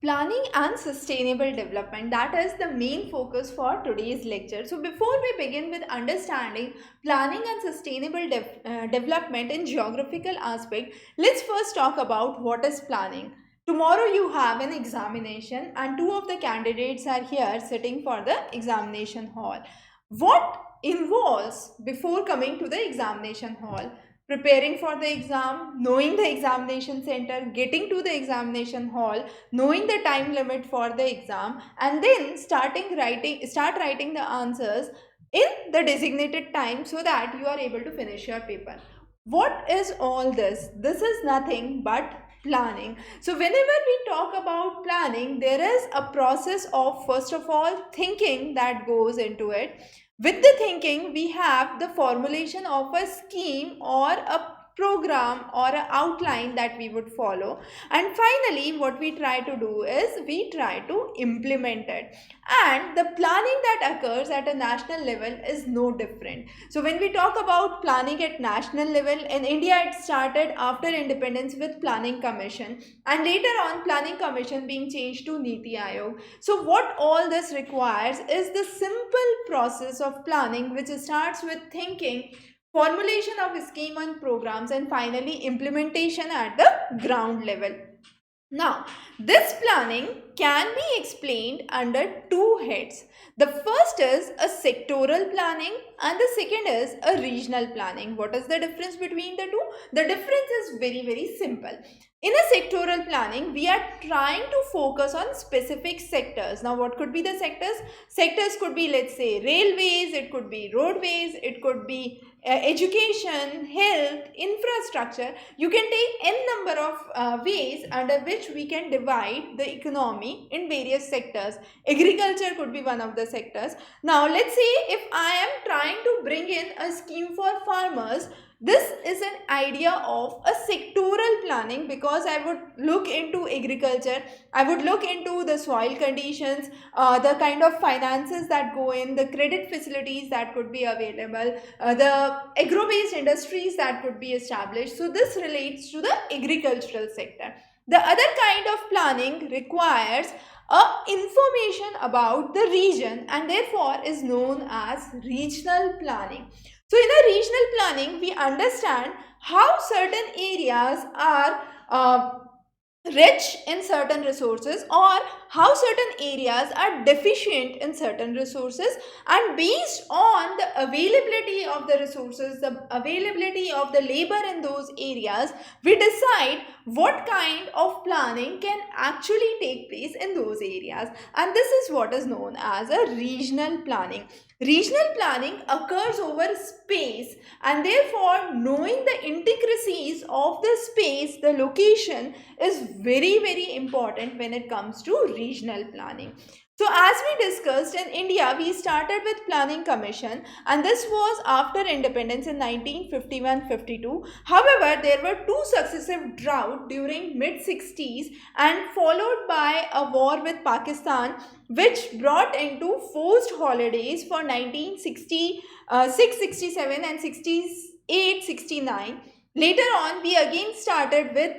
Planning and sustainable development, that is the main focus for today's lecture. So before we begin with understanding planning and sustainable development in geographical aspect, let's first talk about what is planning. Tomorrow you have an examination and two of the candidates are here sitting for the examination hall. What involves before coming to the examination hall? Preparing for the exam, knowing the examination center, getting to the examination hall, knowing the time limit for the exam, and then start writing the answers in the designated time so that you are able to finish your paper. What is all this? This is nothing but planning. So whenever we talk about planning, there is a process of first of all thinking that goes into it. With the thinking, we have the formulation of a scheme or a program or an outline that we would follow, and finally what we try to do is we try to implement it. And the planning that occurs at a national level is no different. So when we talk about planning at national level, in India it started after independence with planning commission, and later on planning commission being changed to Niti Aayog. So what all this requires is the simple process of planning, which starts with thinking, formulation of scheme and programs, and finally implementation at the ground level. Now, this planning can be explained under two heads. The first is a sectoral planning and the second is a regional planning. What is the difference between the two? The difference is very simple. In a sectoral planning, we are trying to focus on specific sectors. Now, what could be the sectors? Sectors could be, let's say, railways, it could be roadways, it could be education, health, infrastructure. You can take n number of ways under which we can divide the economy in various sectors. Agriculture could be one of the sectors. Now let's say if I am trying to bring in a scheme for farmers, this is an idea of a sectoral planning, because I would look into agriculture, I would look into the soil conditions, the kind of finances that go in, the credit facilities that could be available, the agro-based industries that could be established. So this relates to the agricultural sector. The other kind of planning requires information about the region and therefore is known as regional planning. So in a regional planning, we understand how certain areas are rich in certain resources or how certain areas are deficient in certain resources, and based on the availability of the resources, the availability of the labor in those areas, we decide what kind of planning can actually take place in those areas, and this is what is known as a regional planning. Regional planning occurs over space, and therefore knowing the intricacies of the space, the location, is very important when it comes to regional planning. So as we discussed, in India we started with planning commission, and this was after independence in 1951-52. However, there were two successive drought during mid 60s and followed by a war with Pakistan, which brought into forced holidays for 1966, 67 and 68, 69. Later on, we again started with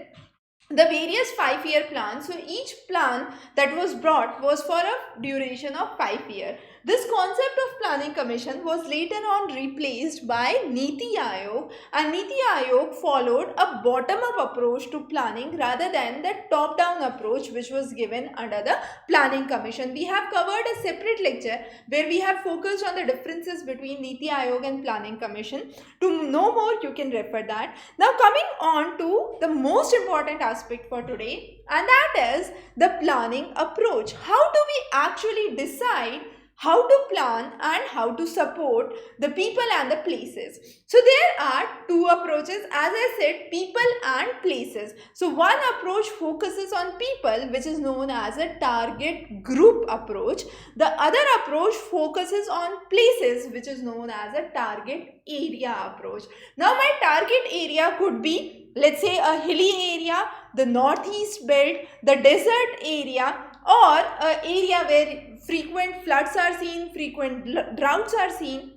the various 5-year plans. So each plan that was brought was for a duration of 5 years. This concept of planning commission was later on replaced by Niti Aayog, and Niti Aayog followed a bottom up approach to planning rather than the top down approach which was given under the planning commission. We have covered a separate lecture where we have focused on the differences between Niti Aayog and planning commission. To know more, you can refer that. Now coming on to the most important aspect for today, and that is the planning approach. How do we actually decide how to plan and how to support the people and the places? So there are two approaches, as I said, people and places. So one approach focuses on people, which is known as a target group approach. The other approach focuses on places, which is known as a target area approach. Now my target area could be, let's say, a hilly area, the northeast belt, the desert area, or an area where frequent floods are seen, frequent droughts are seen.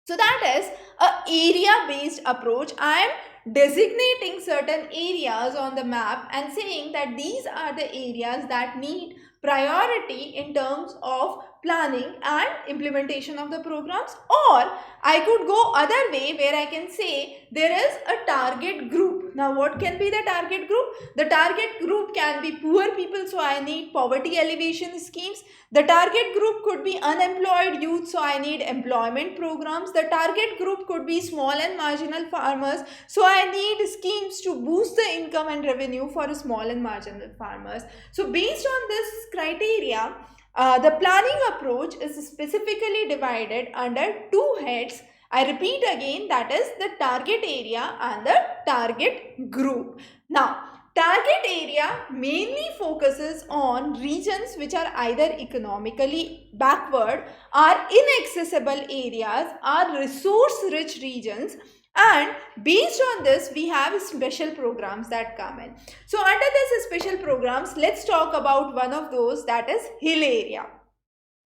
So that is a area based approach. I am designating certain areas on the map and saying that these are the areas that need priority in terms of planning and implementation of the programs. Or I could go other way where I can say there is a target group. Now what can be the target group? The target group can be poor people, so I need poverty alleviation schemes. The target group could be unemployed youth, so I need employment programs. The target group could be small and marginal farmers, so I need schemes to boost the income and revenue for small and marginal farmers. So based on this criteria, the planning approach is specifically divided under two heads. I repeat again, that is the target area and the target group. Now, target area mainly focuses on regions which are either economically backward or inaccessible areas or resource-rich regions, and based on this we have special programs that come in. So under this special programs, let's talk about one of those, that is hill area.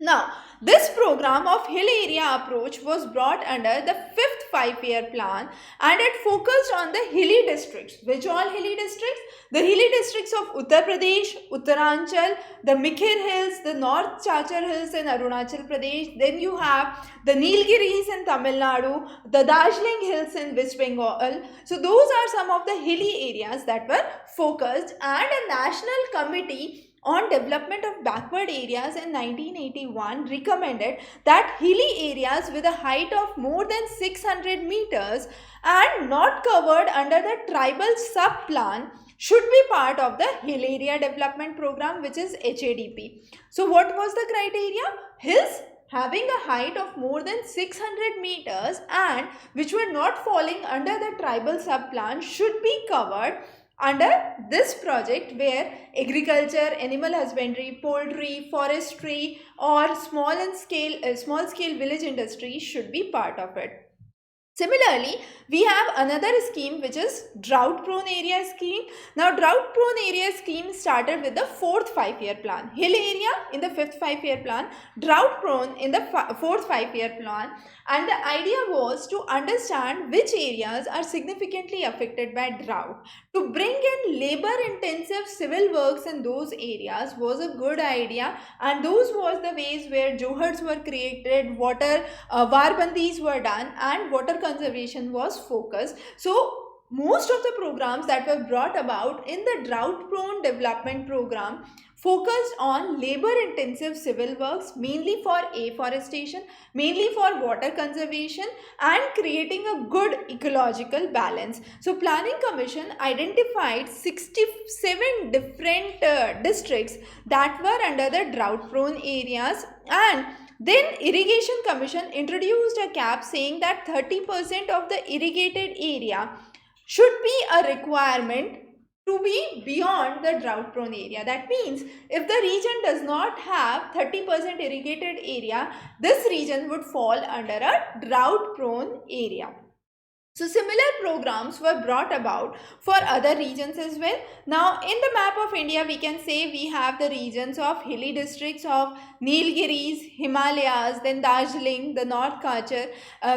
Now, this program of hill area approach was brought under the 5th 5-year plan, and it focused on the hilly districts. Which all hilly districts? The hilly districts of Uttar Pradesh, Uttaranchal, the Mikhir Hills, the North Chachar Hills in Arunachal Pradesh. Then you have the Nilgiris in Tamil Nadu, the Darjeeling Hills in West Bengal. So those are some of the hilly areas that were focused, and a national committee on development of backward areas in 1981 recommended that hilly areas with a height of more than 600 meters and not covered under the tribal sub-plan should be part of the Hill Area Development Program, which is HADP. So what was the criteria? Hills having a height of more than 600 meters and which were not falling under the tribal sub-plan should be covered under this project, where agriculture, animal husbandry, poultry, forestry or small scale village industry should be part of it. Similarly, we have another scheme which is drought prone area scheme. Now drought prone area scheme started with the 4th 5-year plan. Hill area in the 5th 5-year plan, drought prone in the 4th 5-year plan, and the idea was to understand which areas are significantly affected by drought. To bring in labor intensive civil works in those areas was a good idea, and those was the ways where johars were created, water warbandis were done, and water conservation was focused. So most of the programs that were brought about in the drought prone development program focused on labor intensive civil works, mainly for afforestation, mainly for water conservation and creating a good ecological balance. So Planning Commission identified 67 different districts that were under the drought prone areas, and then Irrigation Commission introduced a cap saying that 30% of the irrigated area should be a requirement to be beyond the drought prone area. That means if the region does not have 30% irrigated area, this region would fall under a drought prone area. So similar programs were brought about for other regions as well. Now in the map of India, we can say we have the regions of hilly districts of Nilgiris, Himalayas, then Darjeeling, the North Kachar.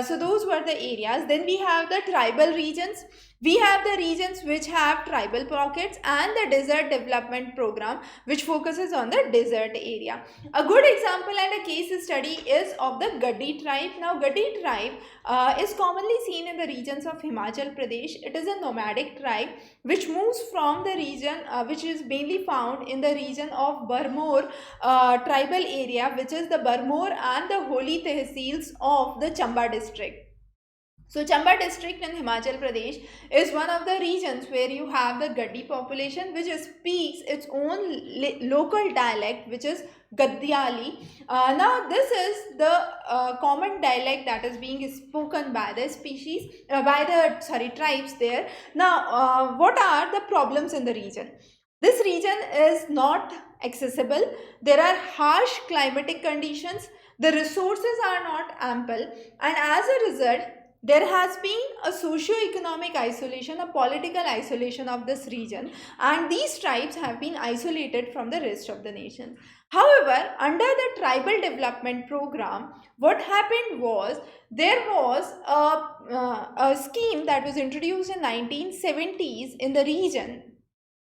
So those were the areas. Then we have the tribal regions. We have the regions which have tribal pockets, and the desert development program which focuses on the desert area. A good example and a case study is of the Gaddi tribe. Now Gaddi tribe is commonly seen in the regions of Himachal Pradesh. It is a nomadic tribe which moves from the region which is mainly found in the region of Barmor tribal area, which is the Barmor and the Holi tehsils of the Chamba district. So Chamba district in Himachal Pradesh is one of the regions where you have the Gaddi population which speaks its own local dialect, which is Gadyali. Now this is the common dialect that is being spoken by the tribes there. Now what are the problems in the region? This region is not accessible. There are harsh climatic conditions. The resources are not ample, and as a result there has been a socio-economic isolation, a political isolation of this region, and these tribes have been isolated from the rest of the nation. However, under the tribal development program, what happened was there was a scheme that was introduced in 1970s in the region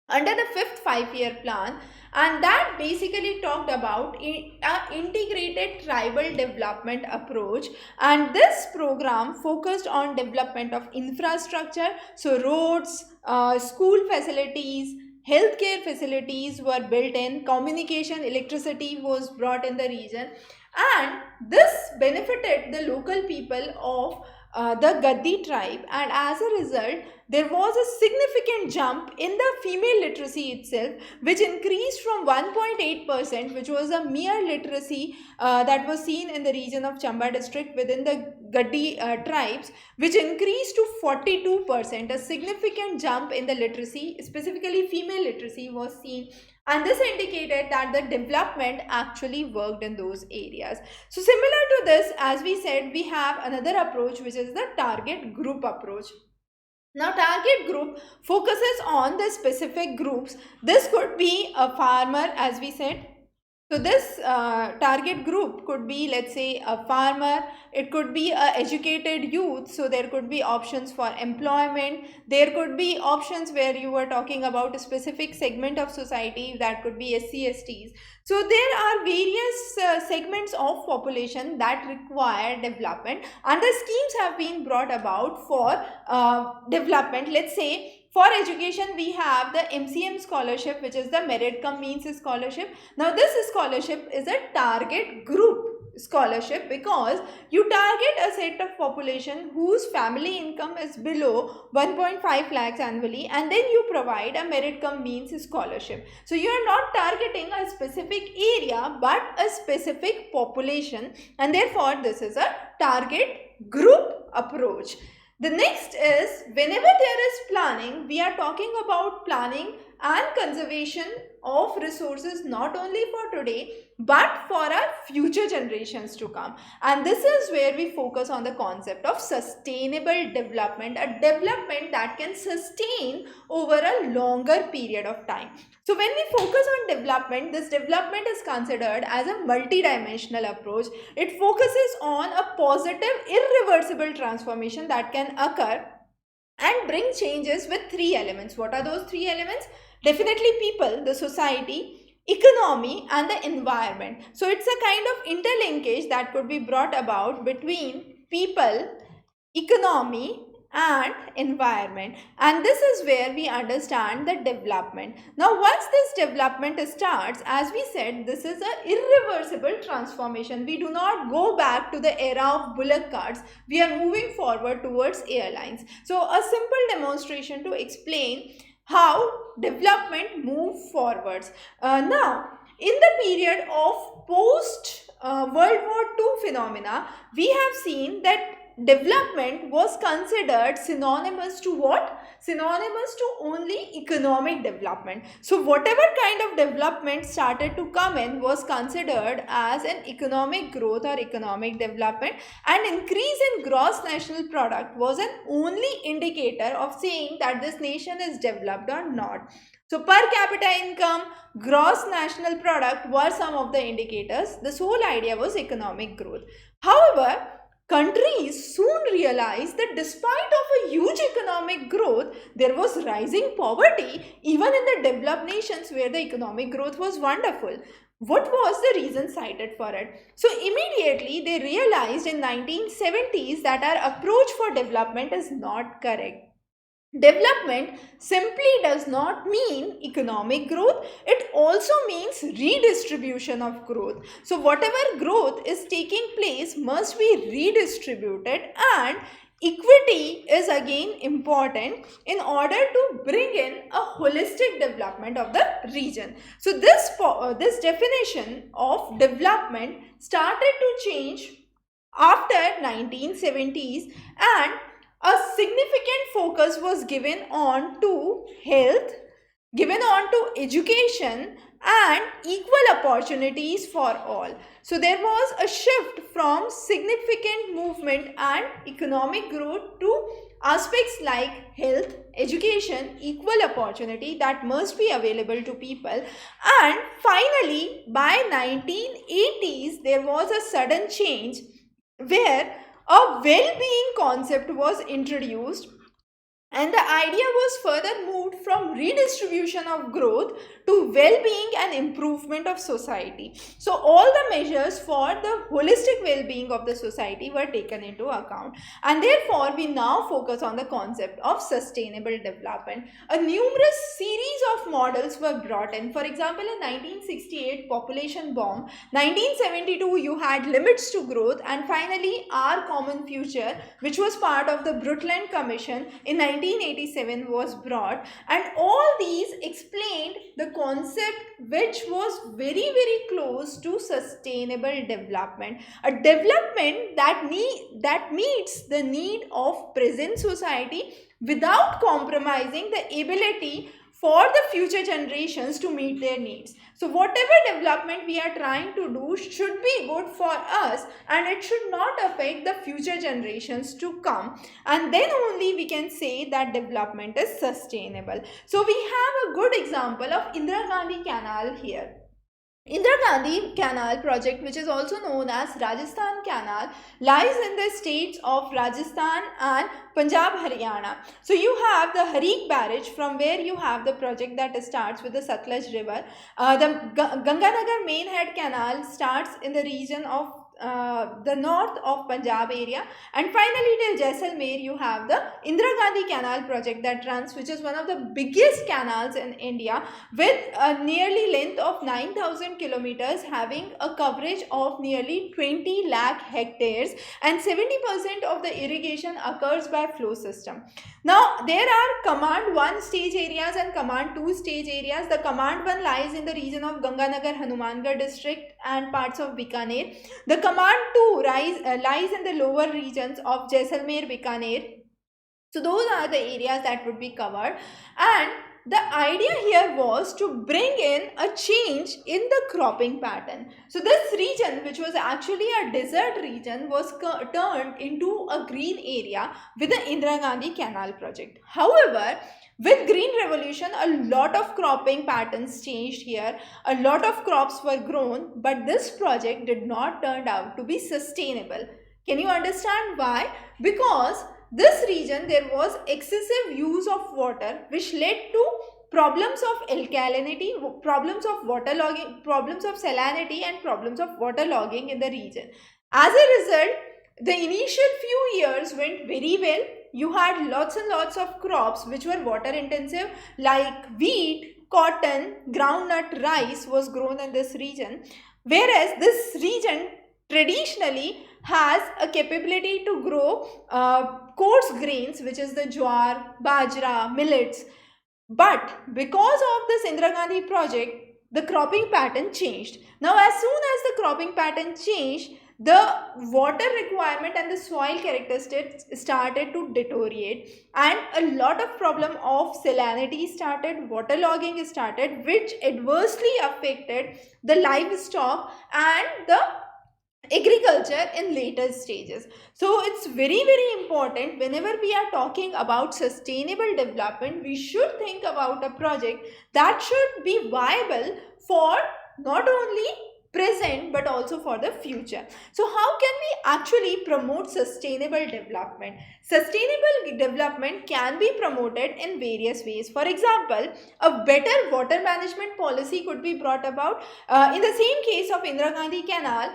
under the fifth five-year plan, and that basically talked about an integrated tribal development approach. And this program focused on development of infrastructure, so roads, school facilities, healthcare facilities were built in, communication, electricity was brought in the region, and this benefited the local people of the Gaddi tribe, and as a result there was a significant jump in the female literacy itself, which increased from 1.8%, which was a mere literacy that was seen in the region of Chamba district within the Gaddi tribes, which increased to 42%. A significant jump in the literacy, specifically female literacy, was seen, and this indicated that the development actually worked in those areas. So similar to this, as we said, we have another approach, which is the target group approach. Now, target group focuses on the specific groups. This could be a farmer, as we said. So this target group could be, let's say, a farmer. It could be a educated youth. So there could be options for employment. There could be options where you were talking about a specific segment of society, that could be SC/STs. So there are various segments of population that require development, and the schemes have been brought about for development. Let's say for education, we have the MCM scholarship, which is the merit cum means scholarship. Now this scholarship is a target group scholarship because you target a set of population whose family income is below 1.5 lakhs annually, and then you provide a merit cum means scholarship. So you are not targeting a specific area but a specific population, and therefore this is a target group approach. The next is, whenever there is planning, we are talking about planning and conservation of resources not only for today but for our future generations to come. And this is where we focus on the concept of sustainable development, a development that can sustain over a longer period of time. So when we focus on development, this development is considered as a multidimensional approach. It focuses on a positive, irreversible transformation that can occur and bring changes with three elements. What are those three elements? Definitely people, the society, economy, and the environment. So it's a kind of interlinkage that could be brought about between people, economy, and environment, and this is where we understand the development. Now once this development starts, as we said, this is an irreversible transformation. We do not go back to the era of bullock carts. We are moving forward towards airlines. So a simple demonstration to explain how development move forwards. Now in the period of post World War II phenomena, we have seen that development was considered synonymous to what? Synonymous to only economic development. So whatever kind of development started to come in was considered as an economic growth or economic development, and increase in gross national product was an only indicator of saying that this nation is developed or not. So per capita income, gross national product were some of the indicators. This whole idea was economic growth. However, countries soon realized that despite of a huge economic growth, there was rising poverty even in the developed nations where the economic growth was wonderful. What was the reason cited for it? So immediately they realized in 1970s that our approach for development is not correct. Development simply does not mean economic growth, it also means redistribution of growth. So whatever growth is taking place must be redistributed, and equity is again important in order to bring in a holistic development of the region. So this definition of development started to change after 1970s, and a significant focus was given on to health, given on to education, and equal opportunities for all. So there was a shift from significant movement and economic growth to aspects like health, education, equal opportunity that must be available to people. And finally, by 1980s, there was a sudden change where a well-being concept was introduced, and the idea was further moved from redistribution of growth to well-being and improvement of society. So all the measures for the holistic well-being of the society were taken into account, and therefore we now focus on the concept of sustainable development. A numerous series of models were brought in. For example, in 1968, population bomb, 1972 you had limits to growth, and finally our common future, which was part of the Brundtland Commission in 1987 was brought, and all these explained the concept which was very close to sustainable development, a development that meets the need of present society without compromising the ability for the future generations to meet their needs. So whatever development we are trying to do should be good for us, and it should not affect the future generations to come, and then only we can say that development is sustainable. So we have a good example of Indira Gandhi Canal here. Indira Gandhi Canal project, which is also known as Rajasthan Canal, lies in the states of Rajasthan and Punjab, Haryana. So you have the Harik barrage, from where you have the project that starts with the Satluj River. The Ganganagar main head canal starts in the region of the north of Punjab area, and finally till Jaisalmer you have the Indira Gandhi Canal project that runs, which is one of the biggest canals in India, with a nearly length of 9,000 kilometers, having a coverage of nearly 20 lakh hectares, and 70% of the irrigation occurs by flow system. Now there are command 1 stage areas and command 2 stage areas. The command 1 lies in the region of Ganganagar, Hanumangarh district and parts of Bikaner. The command 2 lies in the lower regions of Jaisalmer, Bikaner. So those are the areas that would be covered, and the idea here was to bring in a change in the cropping pattern. So this region, which was actually a desert region, was turned into a green area with the Indira Gandhi Canal project. However, with Green Revolution, a lot of cropping patterns changed here. A lot of crops were grown, but this project did not turn out to be sustainable. Can you understand why? Because this region there was excessive use of water, which led to problems of alkalinity, problems of waterlogging, problems of salinity, and problems of waterlogging in the region. As a result, the initial few years went very well. You had lots and lots of crops which were water intensive, like wheat, cotton, groundnut, rice was grown in this region, whereas this region traditionally has a capability to grow coarse grains, which is the jowar, bajra, millets. But because of this Indira Gandhi project, the cropping pattern changed. Now as soon as the cropping pattern changed, the water requirement and the soil characteristics started to deteriorate, and a lot of problem of salinity started, waterlogging started, which adversely affected the livestock and the agriculture in later stages. So it's very important, whenever we are talking about sustainable development, we should think about a project that should be viable for not only present but also for the future. So how can we actually promote sustainable development? Sustainable development can be promoted in various ways. For example, a better water management policy could be brought about. In the same case of Indira Gandhi Canal,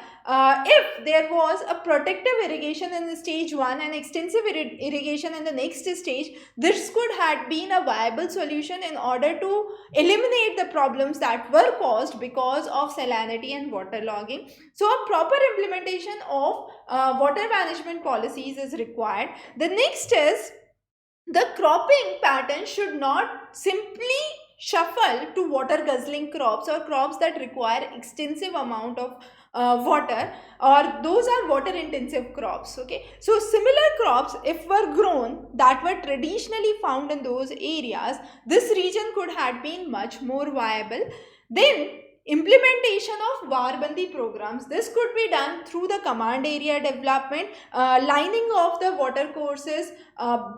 if there was a protective irrigation in the stage 1 and extensive irrigation in the next stage, this could have been a viable solution in order to eliminate the problems that were caused because of salinity and waterlogging. So a proper implementation of water management policies is required. The next is, the cropping pattern should not simply shuffle to water guzzling crops or crops that require extensive amount of water, or those are water intensive crops. Okay, so similar crops, if were grown that were traditionally found in those areas, this region could have been much more viable. Then Implementation of Warbandi programs. This could be done through the command area development, lining of the water courses,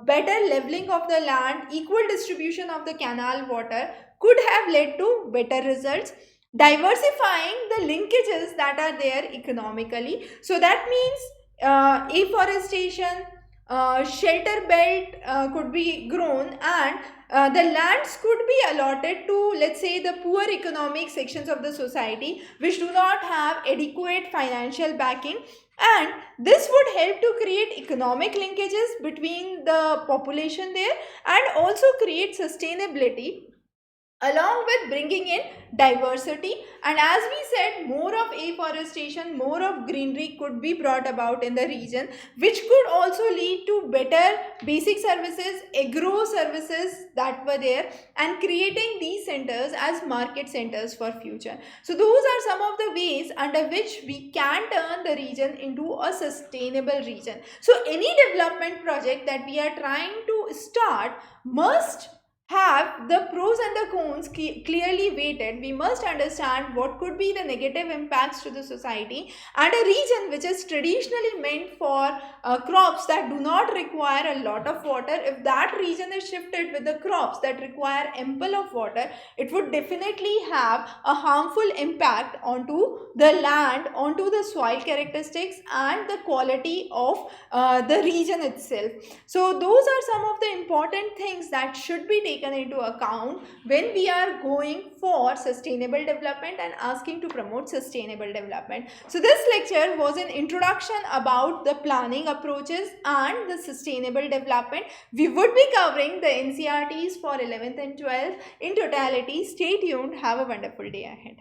better leveling of the land, equal distribution of the canal water could have led to better results. Diversifying the linkages that are there economically. So that means afforestation, shelter belt could be grown, and the lands could be allotted to, let's say, the poor economic sections of the society which do not have adequate financial backing, and this would help to create economic linkages between the population there and also create sustainability along with bringing in diversity. And as we said, more of afforestation, more of greenery could be brought about in the region, which could also lead to better basic services, agro services that were there, and creating these centers as market centers for future. So those are some of the ways under which we can turn the region into a sustainable region. So any development project that we are trying to start must have the pros and the cons clearly weighted. We must understand what could be the negative impacts to the society, and a region which is traditionally meant for crops that do not require a lot of water, if that region is shifted with the crops that require ample of water, it would definitely have a harmful impact onto the land, onto the soil characteristics and the quality of the region itself. So those are some of the important things that should be taken into account when we are going for sustainable development and asking to promote sustainable development. So this lecture was an introduction about the planning approaches and the sustainable development. We would be covering the NCERTs for 11th and 12th in totality. Stay tuned. Have a wonderful day ahead.